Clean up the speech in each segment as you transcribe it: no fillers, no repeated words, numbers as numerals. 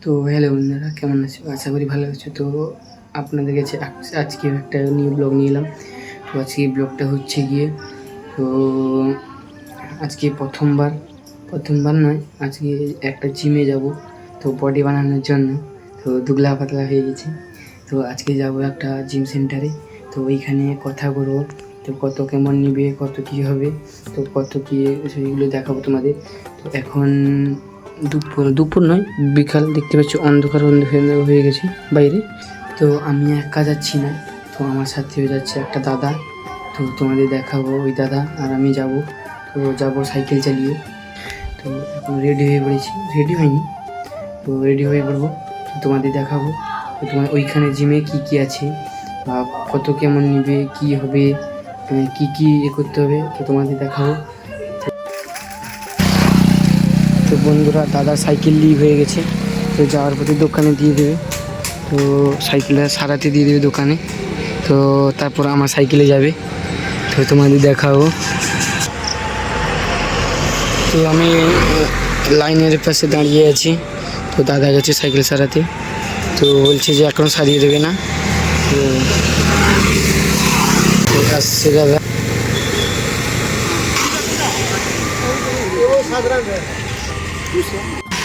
তো হ্যালো বন্ধুরা, কেমন আছো? আশা করি ভালো আছো। তো আপনাদের কাছে আজকে একটা নিউ ব্লগ নিয়ে এলাম। তো আজকে ব্লগটা হচ্ছে গিয়ে, তো আজকে প্রথমবার নয়, আজকে একটা জিমে যাব। তো বডি বানানোর জন্য, তো দুগলা পাতলা হয়ে গেছে। তো আজকে যাব একটা জিম সেন্টারে। তো ওইখানে কথা বলবো, তো কত কেমন নিবে, কত কী হবে, তো কত কী সেইগুলো দেখাবো তোমাদের। তো এখন দুপুর নয়, বিকাল। দেখতে পাচ্ছি অন্ধকার হয়ে গেছে বাইরে। তো আমি একা যাচ্ছি না, তো আমার সাথে যাচ্ছে একটা দাদা। তো তোমাদের দেখাবো ওই দাদা আর আমি যাব। তো যাব সাইকেল চালিয়ে। তো এখন রেডি হয়ে পড়েছি, রেডি হয়নি, তো রেডি হয়ে পড়বো। তো তোমাদের দেখাবো তো তোমার ওইখানে জিমে কী আছে, বা কত কেমন নিবে, কী হবে, কী করতে হবে, তো তোমাদের দেখাবো। তো বন্ধুরা, দাদা সাইকেল লিক হয়ে গেছে, তো যাওয়ার পথে দোকানে দিয়ে দেবে। তো সাইকেলটা সারাতে দিয়ে দেবে দোকানে। তো তারপর আমার সাইকেলে যাবে, তো তোমাদের দেখাবো। তো আমি লাইনের পাশে দাঁড়িয়ে আছি, তো দাদা গেছে সাইকেল সারাতে। তো বলছে যে এখন সারিয়ে দেবে না। তো আসছে দাদা।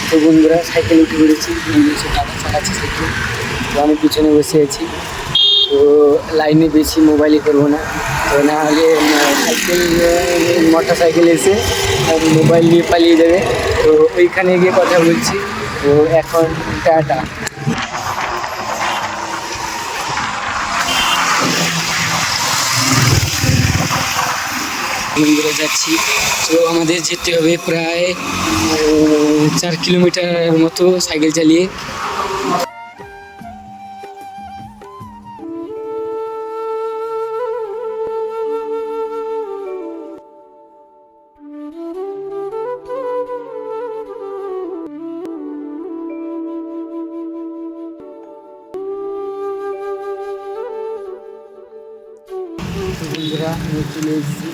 তো বন্ধুরা, সাইকেল উঠে পড়েছি, দাদা চালাচ্ছে সাইকেল, তো আমি পিছনে বসে আছি। তো লাইনে বেশি মোবাইলই করবো না, তো না হলে সাইকেল মোটর সাইকেল এসে মোবাইল নিয়ে পালিয়ে যাবে। তো ওইখানে গিয়ে কথা বলছি। তো এখন টাটা। মন্দিরে যাচ্ছি। তো আমাদের যেতে হবে প্রায় 4 কিলোমিটার মতো সাইকেল চালিয়ে। বন্ধুরা, আমি চলে এসেছি,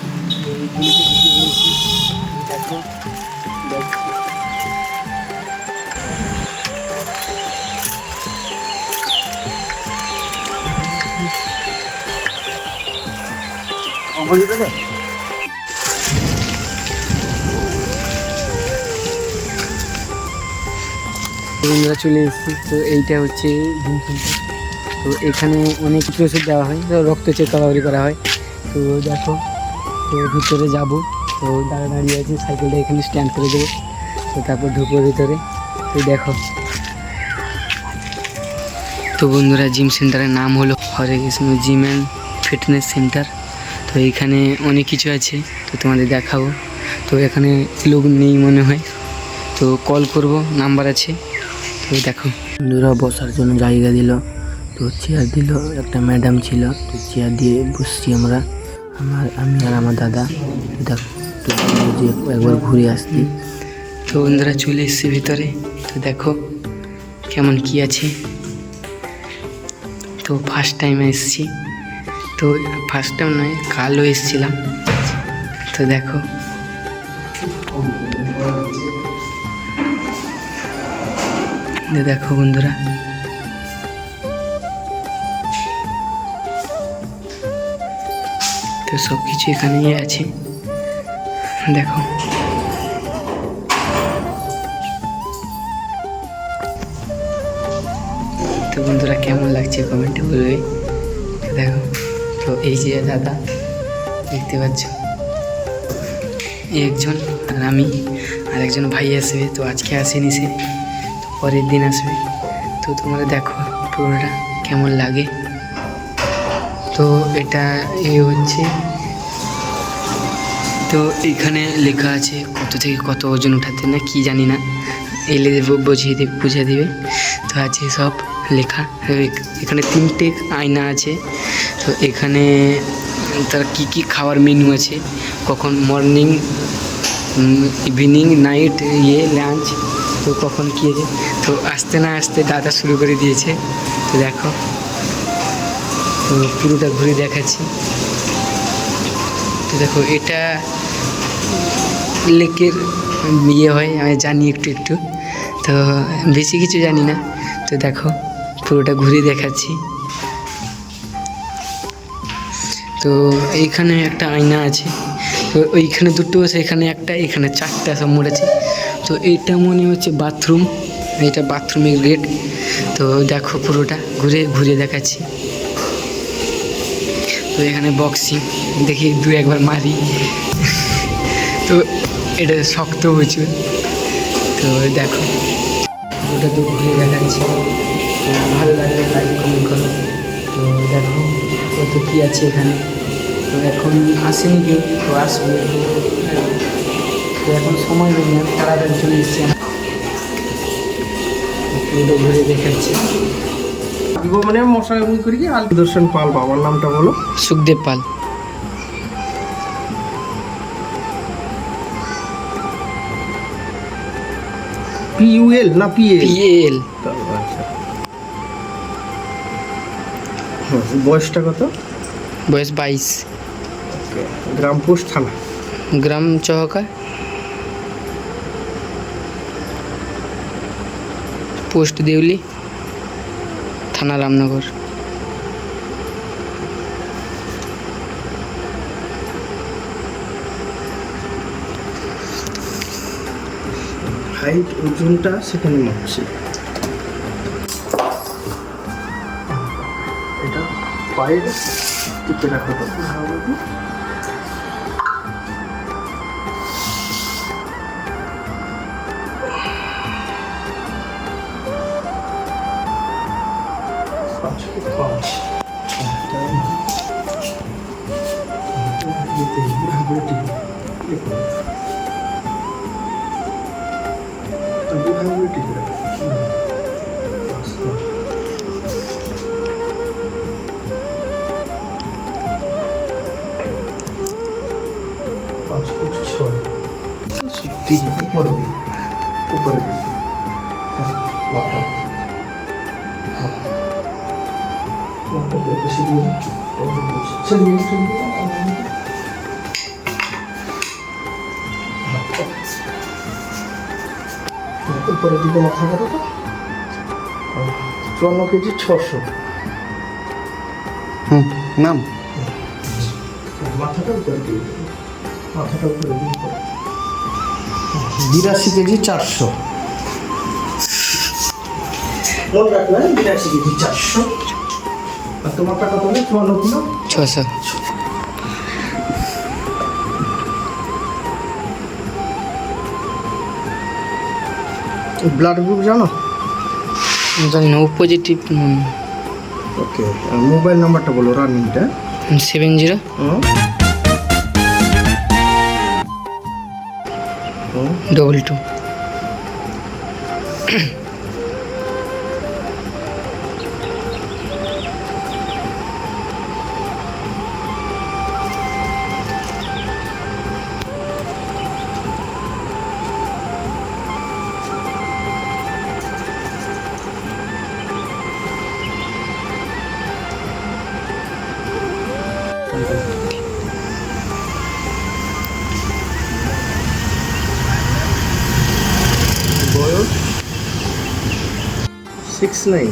দেখো বন্ধুরা, চলে এসেছি। তো এইটা হচ্ছে জিম সেন্টার। তো এখানে অনেক কিছু ওষুধ দেওয়া হয়, তো রক্ত চেক করা হয়। তো দেখো, তো ভিতরে যাবো। তো দাঁড়িয়ে আছে, সাইকেলটা এখানে স্ট্যান্ড করে দেবো। তো তারপর ঢুকবো ভিতরে। তো দেখো। তো বন্ধুরা, জিম সেন্টারের নাম হলো Hare Krishna gym and fitness centre. তো এইখানে অনেক কিছু আছে, তো তোমাদের দেখাবো। তো এখানে লোক নেই মনে হয়, তো কল করব, নাম্বার আছে। তো দেখো বন্ধুরা, বসার জন্য জায়গা দিল, তো চেয়ার দিল, একটা ম্যাডাম ছিল, তো চেয়ার দিয়ে বসছি আমরা, আমি আর আমার দাদা। দেখো, তো যে একবার ঘুরে আসছি। তো বন্ধুরা, চলে এসছি ভিতরে। তো দেখো কেমন কি আছে। তো ফার্স্ট টাইম এসেছি, তো ফার্স্ট টাইম নয়, কালও এসেছিলাম। তো দেখো, দেখো বন্ধুরা, তো সব কিছু এখানেই আছে, দেখো। তো বন্ধুরা, কেমন লাগছে কমেন্টে বলবে। দেখো, তো এই যে দাদা দেখতে পাচ্ছ, একজন, আর আমি আর একজন ভাই আসবে। তো আজকে আসেনি সে, তো পরের দিন আসবে। তো তোমরা দেখো পুরোটা কেমন লাগে। তো এটা হচ্ছে, তো এখানে লেখা আছে কত থেকে কত ওজন উঠাতে, না কি জানি না, এলে বুঝিয়ে দেবে। তো আছে সব লেখা। এখানে 3টে আয়না আছে। তো এখানে তার কি খাওয়ার মেনু আছে, কখন মর্নিং, ইভিনিং, নাইট, লাঞ্চ, তো কখন কী আছে। তো আসতে না আসতে দাদা শুরু করে দিয়েছে। তো দেখো, তো পুরোটা ঘুরে দেখাচ্ছি। তো দেখো, এটা লেকের হয়, আমি জানি একটু। তো বেশি কিছু জানি না, তো দেখো পুরোটা ঘুরে দেখাচ্ছি। তো এইখানে একটা আয়না আছে, তো ওইখানে দুটো, সেখানে একটা, এখানে চারটা সব মোড়েছে। তো এইটা মনে হচ্ছে বাথরুম, এটা বাথরুমের গেট। তো দেখো পুরোটা ঘুরে ঘুরে দেখাচ্ছি। তো এখানে বক্সিং দেখি দু একবার মারি। তো এটা শক্ত প্রচুর। তো দেখো ওটা তো ঘুরে দেখাচ্ছি, ভালো লাগলে লাইক কমেন্ট করো। তো দেখো কত কী আছে এখানে। তো এখন আসেনি কেউ, তো আসবে। তো এখন সময় নেই, আমি তাড়াতাড়ি চলে এসেছি। ওটা ঘুরে দেখাচ্ছি। মানে মশা করি কি দর্শন পাল, বাবার নামটা বলো। সুখদেব পাল। PUL না PL? PL। বয়সটা কত? বয়স 22। গ্রাম পোস্ট থানা? গ্রাম চহকা, পোস্ট দেউলি, থানা রামনগর। হাইট ওজনটা সেখানে মাপছি। এটা পায়ের টিপে রাখো তো। উপরের দিকে মাথা কত? 54 কেজি 600। নাম মাথাটা উপরে দিয়ে, মাথাটা উপরে দিয়ে 82 কেজি 400। মনে রাখবেন 82 কেজি 400। আর তোমারটা কত হবে? 54 কিলো 600। ব্লাড গ্রুপ জানো? জানি না, পজিটিভ। ওকে, আর মোবাইল নাম্বারটা বলো রানিংটা। 70 22। বয়স 69।